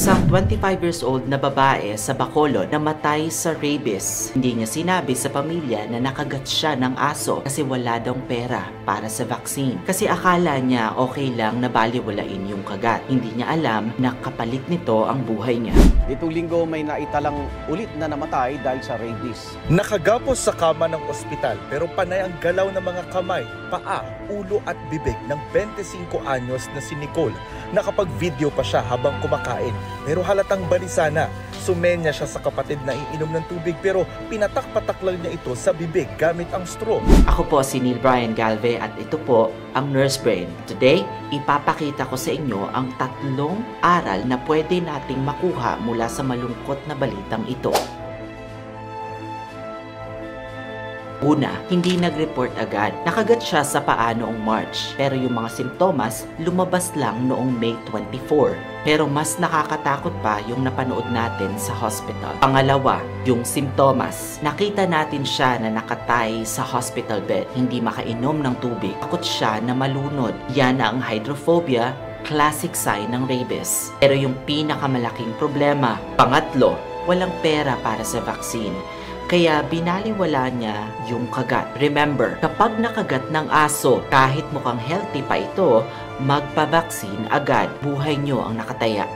Isang 25 years old na babae sa Bacolod namatay sa rabies. Hindi niya sinabi sa pamilya na nakagat siya ng aso kasi wala daw pera para sa vaccine. Kasi akala niya okay lang na baliwalain yung kagat. Hindi niya alam na kapalit nito ang buhay niya. Itong linggo may naitalang ulit na namatay dahil sa rabies. Nakagapos sa kama ng ospital pero panay ang galaw ng mga kamay, paa, ulo at bibig ng 25 anyos na si Nicole. Nakapag-video pa siya habang kumakain pero halatang balisa na. Sumenya siya sa kapatid na iinom ng tubig pero pinatak-patak lang niya ito sa bibig gamit ang straw. Ako po si Neil Brian Galve at ito po ang Nurse Brain. Today, ipapakita ko sa inyo ang 3 aral na pwede nating makuha mula sa malungkot na balitang ito. Una, hindi nag-report agad. Nakagat siya sa paa noong March, pero yung mga simptomas lumabas lang noong May 24. Pero mas nakakatakot pa yung napanood natin sa hospital. Pangalawa, yung simptomas. Nakita natin siya na nakatay sa hospital bed, hindi makainom ng tubig. Takot siya na malunod. Yan ang hydrophobia, classic sign ng rabies. Pero yung pinakamalaking problema, pangatlo, walang pera para sa vaccine. Kaya binaliwala niya yung kagat. Remember, kapag nakagat ng aso, kahit mukhang healthy pa ito, magpa-vaccine agad. Buhay nyo ang nakataya.